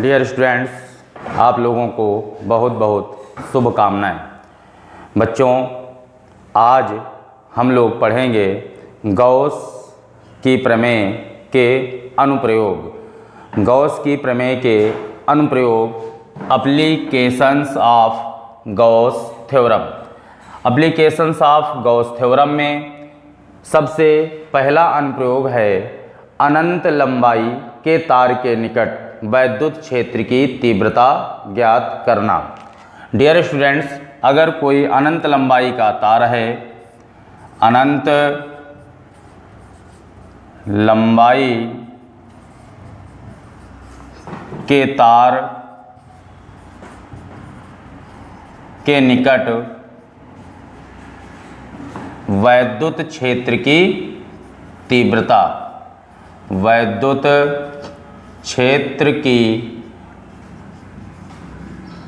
Dear students, आप लोगों को बहुत बहुत शुभकामनाएं। बच्चों, आज हम लोग पढ़ेंगे गॉस की प्रमेय के अनुप्रयोग। गॉस की प्रमेय के अनुप्रयोग, applications of Gauss theorem. Applications of Gauss theorem में सबसे पहला अनुप्रयोग है अनंत लंबाई के तार के निकट वैद्युत क्षेत्र की तीव्रता ज्ञात करना। डियर स्टूडेंट्स, अगर कोई अनंत लंबाई का तार है, अनंत लंबाई के तार के निकट वैद्युत क्षेत्र की तीव्रता, वैद्युत क्षेत्र की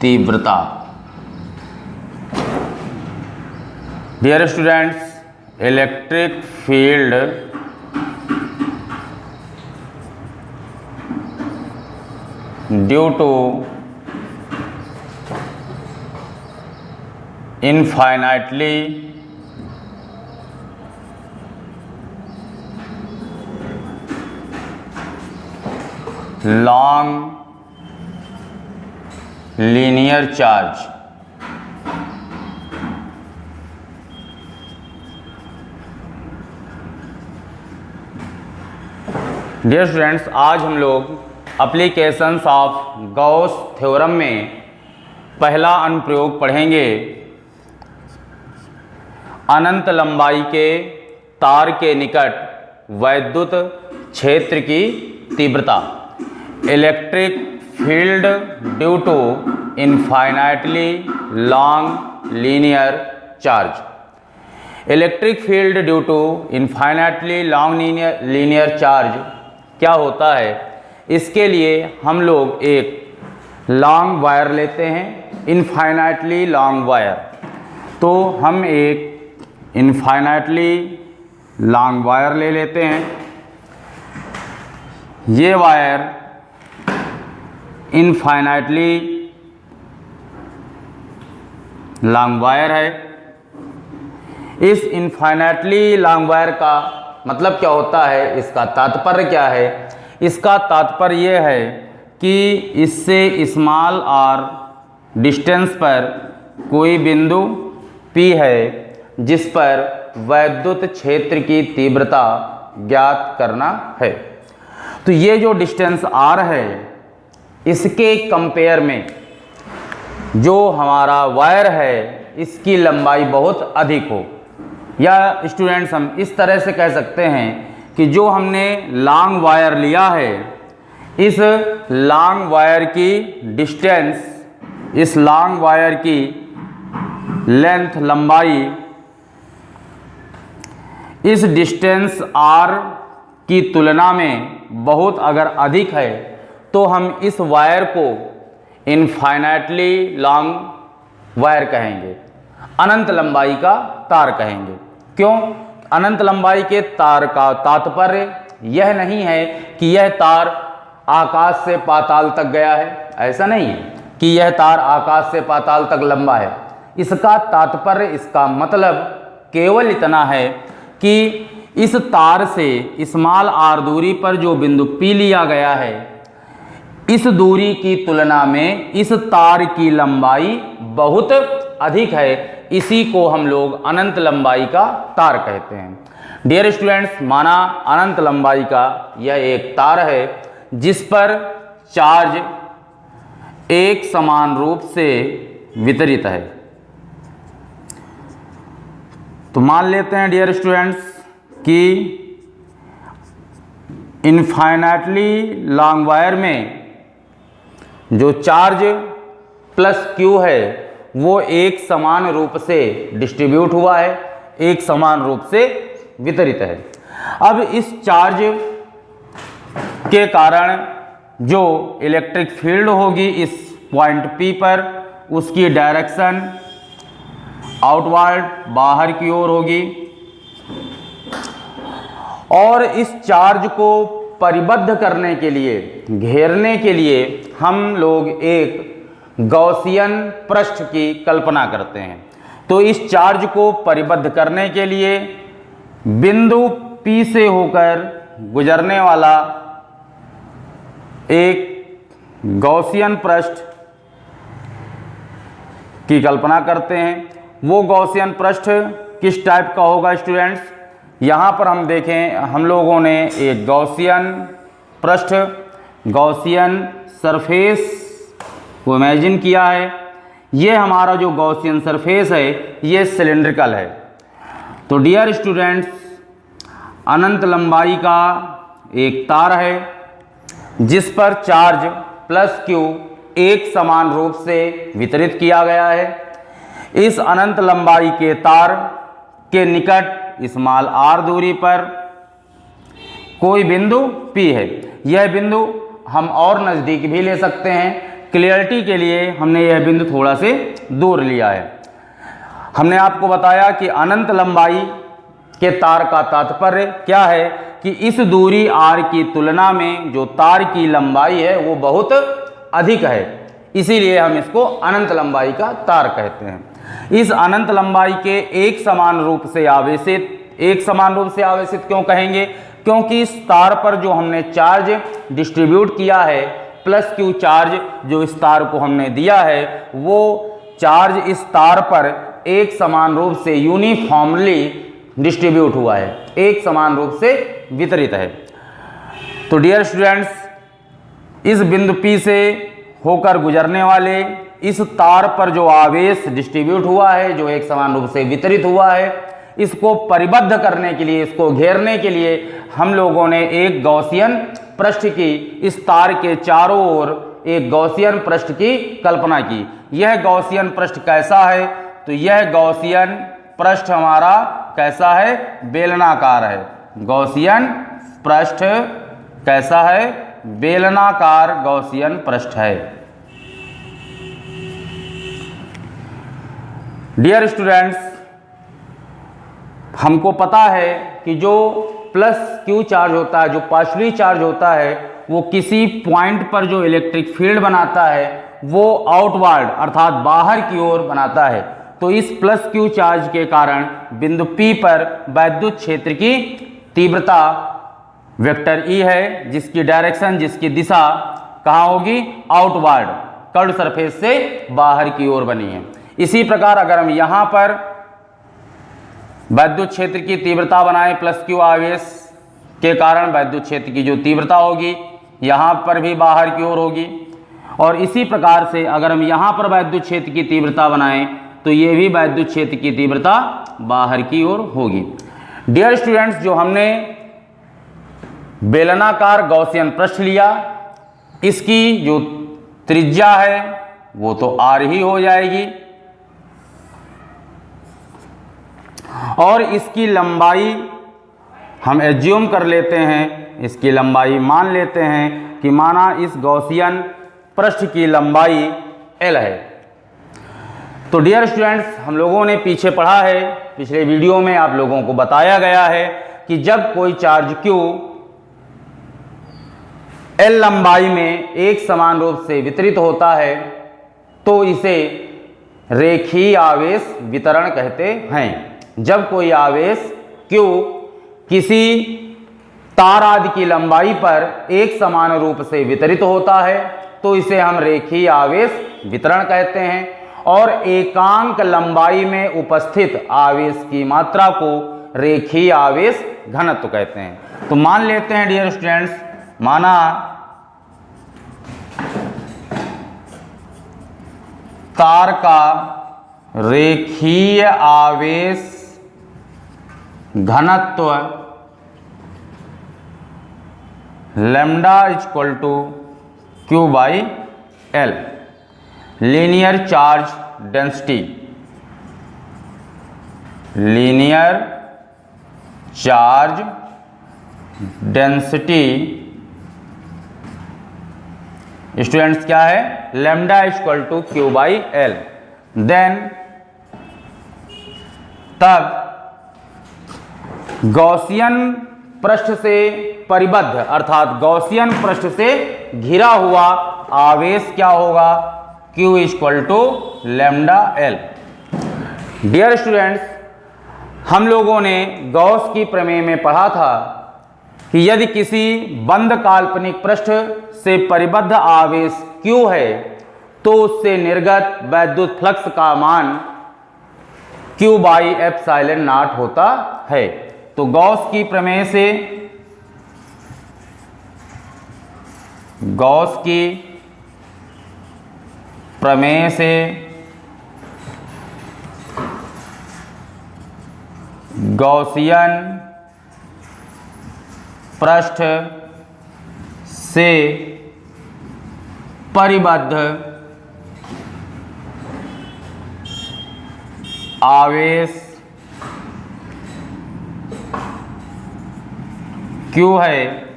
तीव्रता। Dear students, electric field due to infinitely long linear charge, dear students, आज हम लोग एप्लीकेशंस ऑफ गॉस थ्योरम में पहला अनुप्रयोग पढ़ेंगे अनंत लंबाई के तार के निकट वैद्युत क्षेत्र की तीव्रता। Electric field due to infinitely long linear charge. Electric field due to infinitely long linear charge क्या होता है? इसके लिए हम लोग एक लॉन्ग वायर लेते हैं, इनफाइनाइटली लॉन्ग वायर। तो हम एक इनफाइनाइटली लॉन्ग वायर ले लेते हैं। ये वायर इनफाइनाइटली लॉन्ग वायर है। इस इनफाइनाइटली लॉन्ग वायर का मतलब क्या होता है? इसका तात्पर्य क्या है? इसका तात्पर्य यह है कि इससे स्मॉल आर डिस्टेंस पर कोई बिंदु P है जिस पर वैद्युत क्षेत्र की तीव्रता ज्ञात करना है। तो ये जो डिस्टेंस R है, इसके कंपेयर में जो हमारा वायर है इसकी लंबाई बहुत अधिक हो, या स्टूडेंट्स हम इस तरह से कह सकते हैं कि जो हमने लॉन्ग वायर लिया है, इस लॉन्ग वायर की डिस्टेंस, इस लॉन्ग वायर की लेंथ, लंबाई, इस डिस्टेंस R की तुलना में बहुत अगर अधिक है तो हम इस वायर को इनफाइनाइटली लॉन्ग वायर कहेंगे, अनंत लंबाई का तार कहेंगे। क्यों? अनंत लंबाई के तार का तात्पर्य यह नहीं है कि यह तार आकाश से पाताल तक गया है, ऐसा नहीं है कि यह तार आकाश से पाताल तक लंबा है। इसका तात्पर्य, इसका मतलब केवल इतना है कि इस तार से स्मॉल r दूरी पर जो बिंदु P लिया गया है, इस दूरी की तुलना में इस तार की लंबाई बहुत अधिक है। इसी को हम लोग अनंत लंबाई का तार कहते हैं। डियर स्टूडेंट्स, माना अनंत लंबाई का यह एक तार है जिस पर चार्ज एक समान रूप से वितरित है। तो मान लेते हैं डियर स्टूडेंट्स कि इनफाइनाइटली लॉन्ग वायर में जो चार्ज प्लस Q है वो एक समान रूप से डिस्ट्रीब्यूट हुआ है, एक समान रूप से वितरित है। अब इस चार्ज के कारण जो इलेक्ट्रिक फील्ड होगी इस पॉइंट P पर, उसकी डायरेक्शन आउटवर्ड, बाहर की ओर होगी। और इस चार्ज को परिबद्ध करने के लिए, घेरने के लिए हम लोग एक गॉसियन पृष्ठ की कल्पना करते हैं। तो इस चार्ज को परिबद्ध करने के लिए बिंदु P से होकर गुजरने वाला एक गॉसियन पृष्ठ की कल्पना करते हैं। वो गॉसियन पृष्ठ किस टाइप का होगा स्टूडेंट्स? यहाँ पर हम देखें, हम लोगों ने एक गॉसियन पृष्ठ, गॉसियन सरफेस को इमेजिन किया है। ये हमारा जो गॉसियन सरफेस है ये सिलिंड्रिकल है। तो डियर स्टूडेंट्स, अनंत लंबाई का एक तार है जिस पर चार्ज प्लस Q एक समान रूप से वितरित किया गया है। इस अनंत लंबाई के तार के निकट स्मॉल r दूरी पर कोई बिंदु P है। यह बिंदु हम और नज़दीक भी ले सकते हैं। क्लियरिटी के लिए हमने यह बिंदु थोड़ा से दूर लिया है। हमने आपको बताया कि अनंत लंबाई के तार का तात्पर्य क्या है कि इस दूरी r की तुलना में जो तार की लंबाई है वो बहुत अधिक है, इसीलिए हम इसको अनंत लंबाई का तार कहते हैं। इस अनंत लंबाई के एक समान रूप से आवेशित क्यों कहेंगे? क्योंकि इस तार पर जो हमने चार्ज डिस्ट्रीब्यूट किया है, प्लस Q चार्ज जो इस तार को हमने दिया है, वो चार्ज इस तार पर एक समान रूप से यूनिफॉर्मली डिस्ट्रीब्यूट हुआ है, एक समान रूप से वितरित है। तो डियर स्टूडेंट्स, इस बिंदु P से होकर गुजरने वाले इस तार पर जो आवेश डिस्ट्रीब्यूट हुआ है, जो एक समान रूप से वितरित हुआ है, इसको परिबद्ध करने के लिए, इसको घेरने के लिए हम लोगों ने एक गॉसियन पृष्ठ की, इस तार के चारों ओर एक गॉसियन पृष्ठ की कल्पना की। यह गॉसियन पृष्ठ कैसा है? तो यह गॉसियन पृष्ठ हमारा कैसा है? बेलनाकार है। गॉसियन पृष्ठ कैसा है? बेलनाकार गॉसियन पृष्ठ है। डियर स्टूडेंट्स, हमको पता है कि जो प्लस Q चार्ज होता है, जो पार्शियली चार्ज होता है, वो किसी पॉइंट पर जो इलेक्ट्रिक फील्ड बनाता है वो आउटवर्ड अर्थात बाहर की ओर बनाता है। तो इस प्लस Q चार्ज के कारण बिंदु P पर वैद्युत क्षेत्र की तीव्रता वेक्टर E है, जिसकी डायरेक्शन, जिसकी दिशा कहाँ होगी? आउटवर्ड, कर्व्ड सरफेस से बाहर की ओर बनी है। इसी प्रकार अगर हम यहाँ पर वैद्युत क्षेत्र की तीव्रता बनाएं, प्लस Q आवेश के कारण वैद्युत क्षेत्र की जो तीव्रता होगी यहाँ पर भी बाहर की ओर होगी। और इसी प्रकार से अगर हम यहाँ पर वैद्युत क्षेत्र की तीव्रता बनाएं तो ये भी वैद्युत क्षेत्र की तीव्रता बाहर की ओर होगी। डियर स्टूडेंट्स, जो हमने बेलनाकार गॉसियन पृष्ठ लिया, इसकी जो त्रिज्या है वो तो r ही हो जाएगी और इसकी लंबाई हम एज्यूम कर लेते हैं, इसकी लंबाई मान लेते हैं कि माना इस गॉसियन पृष्ठ की लंबाई L है। तो डियर स्टूडेंट्स, हम लोगों ने पीछे पढ़ा है, पिछले वीडियो में आप लोगों को बताया गया है कि जब कोई चार्ज Q L लंबाई में एक समान रूप से वितरित होता है तो इसे रेखीय आवेश वितरण कहते हैं। जब कोई आवेश Q किसी तार आदि की लंबाई पर एक समान रूप से वितरित होता है तो इसे हम रेखीय आवेश वितरण कहते हैं। और एकांक लंबाई में उपस्थित आवेश की मात्रा को रेखीय आवेश घनत्व कहते हैं। तो मान लेते हैं डियर स्टूडेंट्स, माना तार का रेखीय आवेश घनत्व lambda equal to Q by L, linear charge density, linear charge density students क्या है? Lambda equal to Q by L। Then तब गॉसियन पृष्ठ से परिबद्ध अर्थात गॉसियन पृष्ठ से घिरा हुआ आवेश क्या होगा, Q equal to lambda L. Dear students, हम लोगों ने गॉस की प्रमेय में पढ़ा था कि यदि किसी बंद काल्पनिक पृष्ठ से परिबद्ध आवेश Q है तो उससे निर्गत वैद्युत फ्लक्स का मान Q बाई एप्सिलॉन नॉट होता है। तो गॉस की प्रमेय से गॉसियन पृष्ठ से परिबद्ध आवेश Q है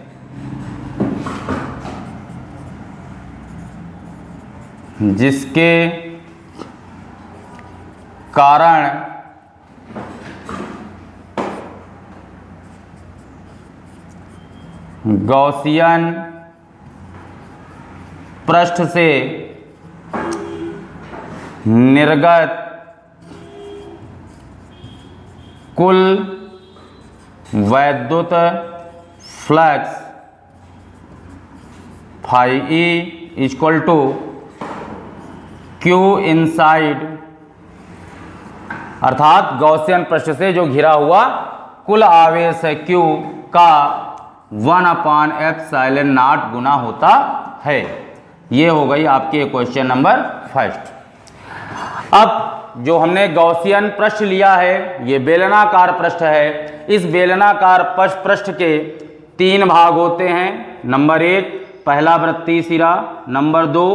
जिसके कारण गॉसियन पृष्ठ से निर्गत कुल वैद्युत flux phi E equal to Q inside अर्थात गॉसियन पृष्ठ से जो घिरा हुआ कुल आवेश है Q का 1/एप्सिलॉन गुना होता है। ये हो गई आपके क्वेश्चन नंबर फर्स्ट। अब जो हमने गॉसियन पृष्ठ लिया है ये बेलनाकार पृष्ठ है। इस बेलनाकार पृष्ठ के 3 भाग होते हैं। नंबर 1 पहला वृत्तीय सिरा, नंबर 2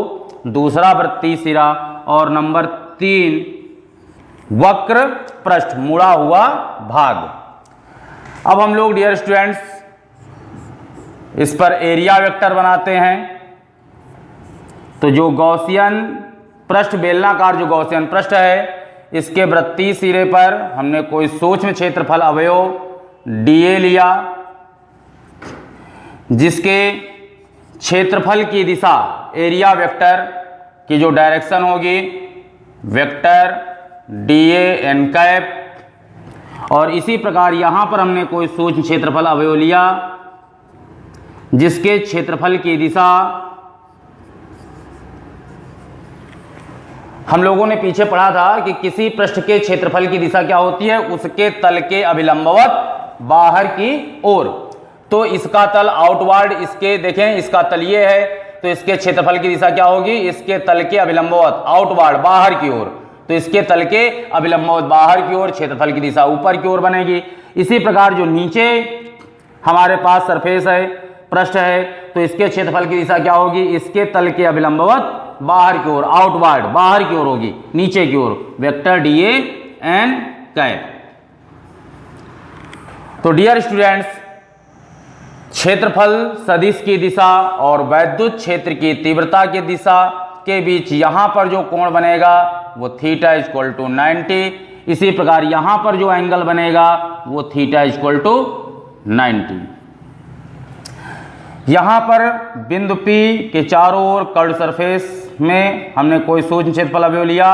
दूसरा वृत्तीय सिरा और नंबर 3 वक्र पृष्ठ मुड़ा हुआ भाग। अब हम लोग डियर स्टूडेंट्स इस पर एरिया वेक्टर बनाते हैं। तो जो गॉसियन पृष्ठ बेलनाकार जो गॉसियन पृष्ठ है इसके वृत्तीय सिरे पर हमने कोई सूक्ष्म क्षेत्रफल अवयव dA लिया जिसके क्षेत्रफल की दिशा एरिया वेक्टर की जो डायरेक्शन होगी वेक्टर dA n कैप। और इसी प्रकार यहाँ पर हमने कोई सूक्ष्म क्षेत्रफल अवयव लिया जिसके क्षेत्रफल की दिशा हम लोगों ने पीछे पढ़ा था कि किसी पृष्ठ के क्षेत्रफल की दिशा क्या होती है, उसके तल के अभिलंबवत बाहर की ओर। तो इसका तल आउटवर्ड, इसके देखें इसका तल ये है तो इसके क्षेत्रफल की दिशा क्या होगी, इसके तल के अभिलंबवत आउटवर्ड बाहर की ओर। तो इसके तल के अभिलंबवत बाहर की ओर क्षेत्रफल की दिशा ऊपर की ओर बनेगी। इसी प्रकार जो नीचे हमारे पास सरफेस है पृष्ठ है तो इसके क्षेत्रफल की दिशा क्या होगी, इसके तल के अभिलंबवत बाहर की ओर आउटवर्ड बाहर की ओर होगी, नीचे की ओर वेक्टर dA n कैप। तो डियर स्टूडेंट्स क्षेत्रफल सदिश की दिशा और वैद्युत क्षेत्र की तीव्रता की दिशा के बीच यहां पर जो कोण बनेगा वो थीटा इक्वल टू 90। इसी प्रकार यहां पर जो एंगल बनेगा वो थीटा इक्वल टू 90। यहां पर बिंदु P के चारों ओर कर्व सरफेस में हमने कोई सूक्ष्म क्षेत्रफल अवयव लिया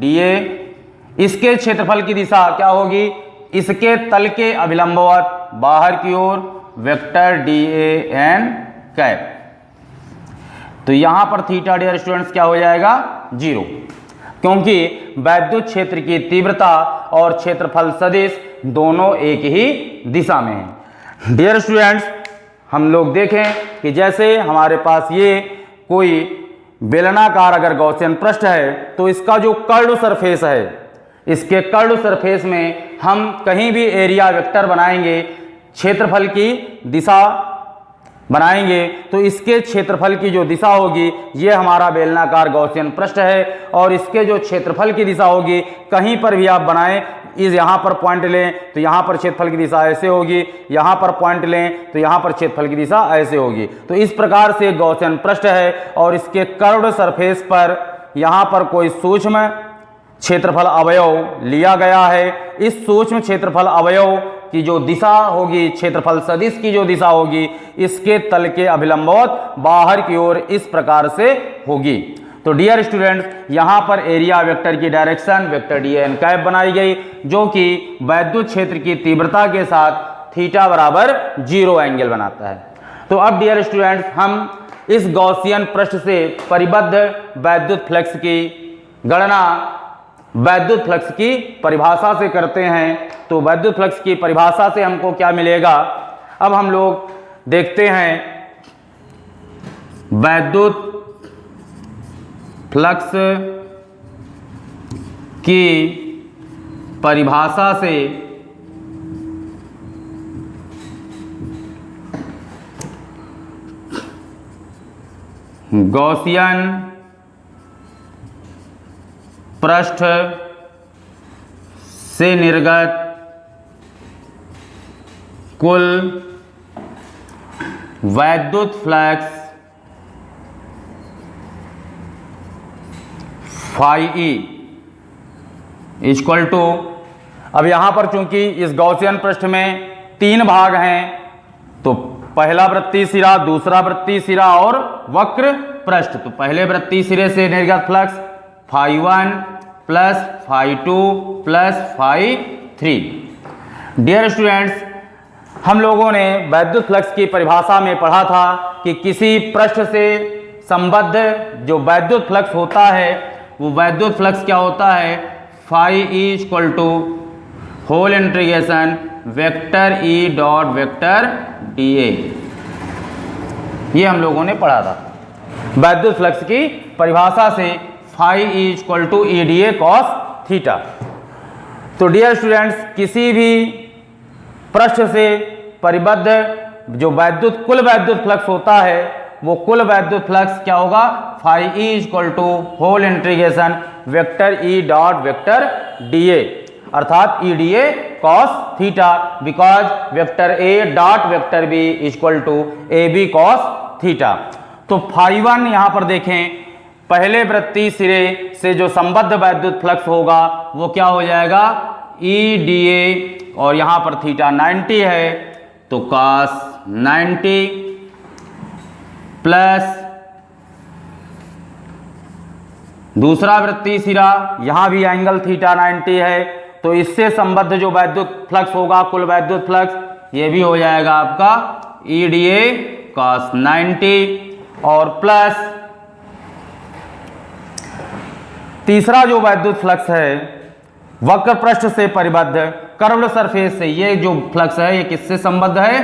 dA। इसके क्षेत्रफल की दिशा क्या होगी, इसके तल के अभिलंबवत बाहर की ओर वेक्टर dA n कैप। तो यहां पर थीटा डियर स्टूडेंट्स क्या हो जाएगा 0, क्योंकि वैद्युत क्षेत्र की तीव्रता और क्षेत्रफल सदिश दोनों एक ही दिशा में है। डियर स्टूडेंट्स हम लोग देखें कि जैसे हमारे पास ये कोई बेलनाकार अगर गॉसियन पृष्ठ है तो इसका जो कर्व सरफेस है, इसके कर्व सरफेस में हम कहीं भी एरिया वेक्टर बनाएंगे, क्षेत्रफल की दिशा बनाएंगे तो इसके क्षेत्रफल की जो दिशा होगी ये हमारा बेलनाकार गॉसियन पृष्ठ है और इसके जो क्षेत्रफल की दिशा होगी कहीं पर भी आप बनाएं, इस यहाँ पर पॉइंट लें तो यहाँ पर क्षेत्रफल की दिशा ऐसे होगी, यहाँ पर पॉइंट लें तो यहाँ पर क्षेत्रफल की दिशा ऐसे होगी। तो इस प्रकार से गॉसियन पृष्ठ है और इसके कर्व्ड सरफेस पर यहाँ पर कोई सूक्ष्म क्षेत्रफल अवयव लिया गया है। इस सूक्ष्म क्षेत्रफल अवयव की जो दिशा होगी, क्षेत्रफल सदिश की जो दिशा होगी, इसके तल के अभिलंबवत बाहर की ओर इस प्रकार से होगी। तो डियर स्टूडेंट्स, यहाँ पर एरिया वेक्टर की direction vector D N cap बनाई गई, जो कि वैद्युत क्षेत्र की तीव्रता के साथ थीटा बराबर 0 एंगल बनाता है। तो अब डियर स्टूडेंट्स, हम इस गॉसियन पृष्ठ से परिबद्ध वैद्युत फ्लक्स की गणना वैद्युत फ्लक्स की परिभाषा से करते हैं। तो वैद्युत फ्लक्स की परिभाषा से हमको क्या मिलेगा, अब हम लोग देखते हैं वैद्युत फ्लक्स की परिभाषा से गॉसियन पृष्ठ से निर्गत कुल वैद्युत flux phi E equal to, अब यहाँ पर चूंकि इस गॉसियन पृष्ठ में 3 भाग हैं, तो पहला वृत्तीय सिरा, दूसरा वृत्तीय सिरा और वक्र पृष्ठ। तो पहले वृत्तीय सिरे से निर्गत flux phi 1 plus phi 2 plus phi 3। Dear students, हम लोगों ने वैद्युत फ्लक्स की परिभाषा में पढ़ा था कि किसी पृष्ठ से संबद्ध जो वैद्युत फ्लक्स होता है, वो वैद्युत फ्लक्स क्या होता है, phi E equal to whole integration vector E dot vector D A. ये हम लोगों ने पढ़ा था वैद्युत फ्लक्स की परिभाषा से, phi E equal to E D A cos theta. तो डियर स्टूडेंट्स, किसी भी पृष्ठ से परिबद्ध जो कुल वैद्युत फ्लक्स होता है, वो कुल वैद्युत फ्लक्स क्या होगा, phi E equal to whole integration vector E dot vector D A, अर्थात E D A cos theta, because vector A dot vector B equal to A B cos theta. तो phi 1 यहाँ पर देखें, पहले वृत्तीय सिरे से जो संबद्ध वैद्युत फ्लक्स होगा वो क्या हो जाएगा, ई डी ए, और यहाँ पर थीटा 90 है, तो कॉस 90 प्लस दूसरा वृत्तीय सिरा, यहाँ भी एंगल थीटा 90 है, तो इससे संबद्ध जो वैद्युत फ्लक्स होगा, कुल वैद्युत फ्लक्स, ये भी हो जाएगा आपका ई डी ए कॉस 90, और प्लस तीसरा जो वैद्युत फ्लक्स है वक्र पृष्ठ से परिबद्ध कर्व्ड सरफेस से, ये जो फ्लक्स है ये किससे संबद्ध है,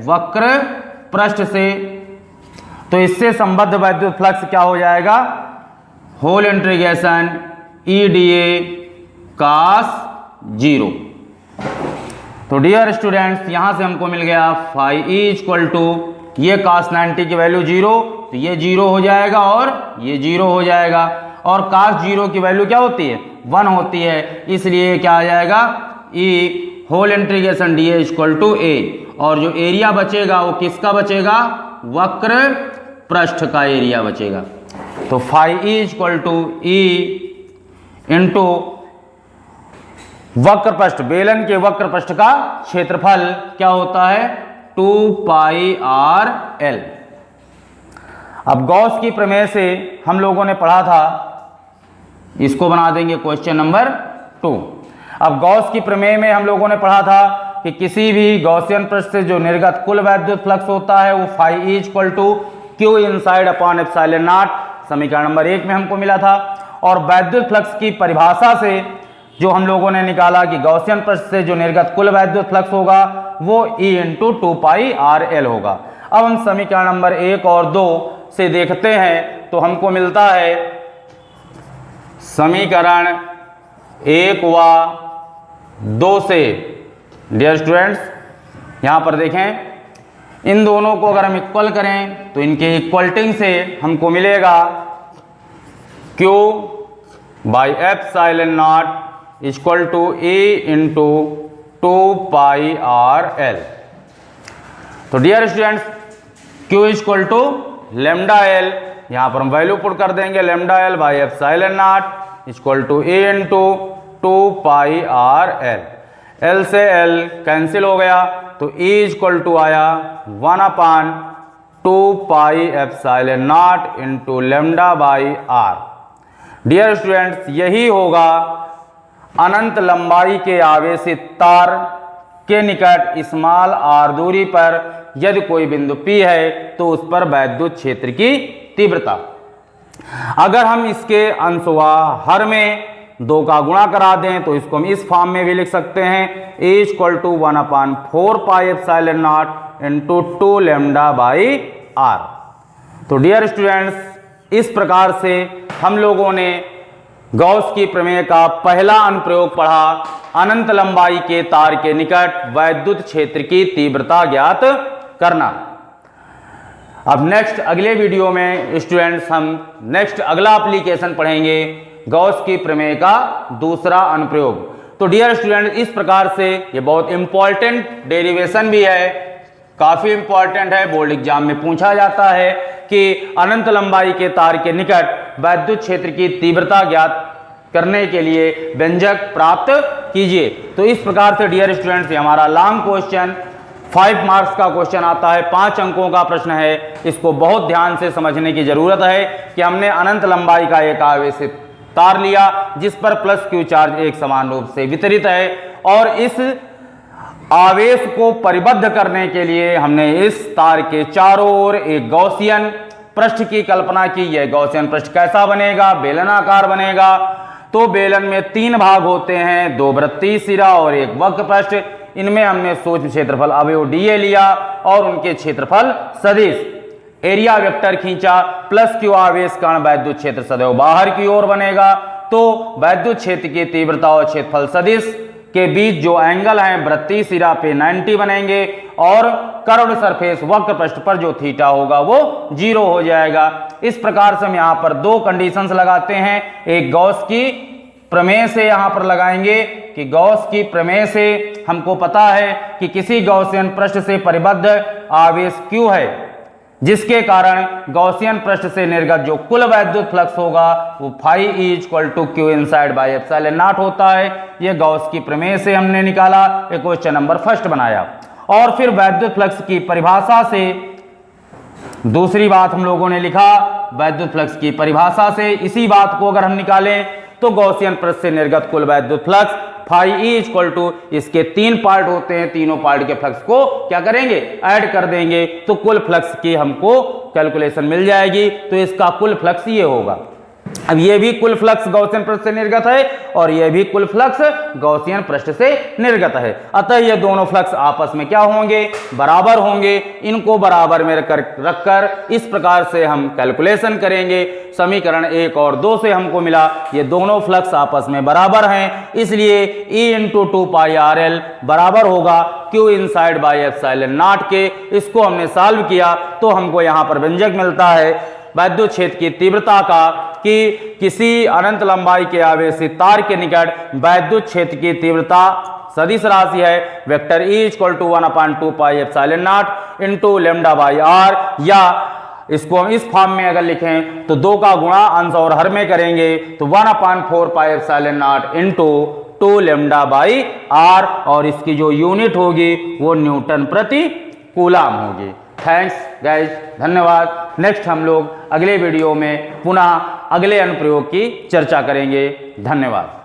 वक्र पृष्ठ से, तो इससे संबद्ध वैद्युत फ्लक्स क्या हो जाएगा, whole integration E D A cos 0। तो डियर स्टूडेंट्स, यहां से हमको मिल गया फाई ई इक्वल टू, ये cos 90 की वैल्यू 0, तो ये 0 हो जाएगा और ये 0 हो जाएगा, और cos 0 की वैल्यू क्या होती है, 1 होती है, इसलिए क्या आ जाएगा, E whole integration D A equal to A, और जो एरिया बचेगा वो किसका बचेगा, वक्र पृष्ठ का एरिया बचेगा। तो phi E equal to E into वक्र पृष्ठ, बेलन के वक्र पृष्ठ का क्षेत्रफल क्या होता है, 2 पाई आर एल। अब गॉस की प्रमेय से हम लोगों ने पढ़ा था, इसको बना देंगे क्वेश्चन नंबर 2। अब गॉस की प्रमेय में हम लोगों ने पढ़ा था कि किसी भी गॉसियन पृष्ठ से जो निर्गत कुल वैद्युत फ्लक्स होता है वो phi E equal to Q inside upon epsilon naught, समीकरण नंबर 1 में हमको मिला था। और वैद्युत फ्लक्स की परिभाषा से जो हम लोगों ने निकाला कि गॉसियन पृष्ठ से जो निर्गत कुल वैद्युत फ्लक्स होगा वो E into 2 pi R L होगा। अब हम समीकरण नंबर 1 और 2 से देखते हैं, तो हमको मिलता है समीकरण 1 व 2 से, डियर स्टूडेंट्स यहाँ पर देखें, इन दोनों को अगर हम इक्वल करें तो इनके इक्वलिटिंग से हमको मिलेगा Q by epsilon not equal to E into 2 pi R L. तो dear students, Q equal to lambda L, यहाँ पर हम वैल्यू पुट कर देंगे, lambda L by epsilon not equal to E into 2 pi R L. L से L cancel हो गया, तो E इक्वल टू आया 1/2 pi epsilon not into lambda by R. Dear students, यही होगा अनंत लंबाई के आवेशित तार के निकट स्मॉल r दूरी पर यदि कोई बिंदु P है तो उस पर वैद्युत क्षेत्र की तीव्रता। अगर हम इसके अंशवा हर में 2 का गुणा करा दें तो इसको हम इस फॉर्म में भी लिख सकते हैं, E equal to 1/4 pi epsilon not into 2 lambda by R. तो डियर स्टूडेंट्स, इस प्रकार से हम लोगों ने गॉस की प्रमेय का पहला अनुप्रयोग पढ़ा, अनंत लंबाई के तार के निकट वैद्युत क्षेत्र की तीव्रता ज्ञात करना। अब नेक्स्ट अगले वीडियो में स्टूडेंट्स हम नेक्स्ट अगला एप्लीकेशन पढ़ेंगे, गॉस की प्रमेय का दूसरा अनुप्रयोग। तो डियर स्टूडेंट, इस प्रकार से ये बहुत इंपॉर्टेंट डेरिवेशन भी है, काफी इंपॉर्टेंट है, बोर्ड एग्जाम में पूछा जाता है कि अनंत लंबाई के तार के निकट वैद्युत क्षेत्र की तीव्रता ज्ञात करने के लिए व्यंजक प्राप्त कीजिए। तो इस प्रकार से डियर स्टूडेंट्स, ये हमारा लॉन्ग क्वेश्चन 5 मार्क्स का क्वेश्चन आता है, 5 अंकों का प्रश्न है। इसको बहुत ध्यान से समझने की जरूरत है कि हमने अनंत लंबाई का एक आवेशित तार लिया जिस पर प्लस क्यू चार्ज एक समान रूप से वितरित है, और इस आवेश को परिबद्ध करने के लिए हमने इस तार के चारों ओर एक गॉसियन पृष्ठ की कल्पना की। यह गॉसियन पृष्ठ कैसा बनेगा? बेलनाकार बनेगा। तो बेलन में 3 भाग होते हैं, 2 वृत्तीय सिरा और एक वक्र पृष्ठ। इनमें हमने सूक्ष्म क्षेत्रफल अवयव डीए लिया और उनके क्षेत्रफल सदिश एरिया वेक्टर खींचा, प्लस क्यू आवेश कारण वैद्युत क्षेत्र सदैव बाहर की ओर बनेगा। तो वैद्युत क्षेत्र की तीव्रता और क्षेत्रफल सदिश के बीच जो एंगल है वृत्तीय सिरा पे 90 बनेंगे और कर्व्ड सरफेस वक्र पृष्ठ पर जो थीटा होगा वो 0 हो जाएगा। इस प्रकार से हम यहाँ पर 2 कंडीशंस लगाते हैं। एक गॉस की प्रमेय से यहाँ पर लगाएंगे कि गॉस की प्रमेय से हमको पता है कि किसी गॉसियन पृष्ठ से परिबद्ध आवेश Q है, जिसके कारण गॉसियन पृष्ठ से निर्गत जो कुल वैद्युत फ्लक्स होगा वो phi E equal to Q inside by epsilon naught होता है। ये गॉस की प्रमेय से हमने निकाला, एक क्वेश्चन नंबर 1 बनाया। और फिर वैद्युत फ्लक्स की परिभाषा से दूसरी बात हम लोगों ने लिखा, वैद्युत फ्लक्स की परिभाषा से इसी बात को अगर हम निकालें तो गॉसियन पृष्ठ से निर्गत कुल वैद्युत flux phi E equal to, इसके 3 पार्ट होते हैं, तीनों पार्ट के फ्लक्स को क्या करेंगे? ऐड कर देंगे, तो कुल फ्लक्स की हमको कैलकुलेशन मिल जाएगी। तो इसका कुल फ्लक्स ये होगा। अब ये भी कुल फ्लक्स गॉसियन पृष्ठ से निर्गत है और ये भी कुल फ्लक्स गॉसियन पृष्ठ से निर्गत है। अतः ये दोनों फ्लक्स आपस में क्या होंगे? बराबर होंगे। इनको बराबर में रखकर इस प्रकार से हम कैलकुलेशन करेंगे। समीकरण 1 और 2 से हमको मिला ये दोनों फ्लक्स आपस में बराबर हैं, इसलिए E इंटू 2 पाई RL बराबर होगा Q inside by epsilon not के। इसको हमने सॉल्व किया तो हमको यहाँ पर व्यंजक मिलता है वैद्युत क्षेत्र की तीव्रता का कि किसी अनंत लंबाई के आवेशित तार के निकट वैद्युत क्षेत्र की तीव्रता सदिश राशि है vector E equal to 1/2 pi epsilon not into lambda by R, या इसको हम इस फॉर्म में अगर लिखें तो 2 का गुणा अंश और हर में करेंगे तो 1/4 pi epsilon not into 2 lambda by R, और इसकी जो यूनिट होगी वो न्यूटन प्रति कूलम होगी। थैंक्स गाइज, धन्यवाद। नेक्स्ट हम लोग अगले वीडियो में पुनः अगले अनुप्रयोग की चर्चा करेंगे। धन्यवाद।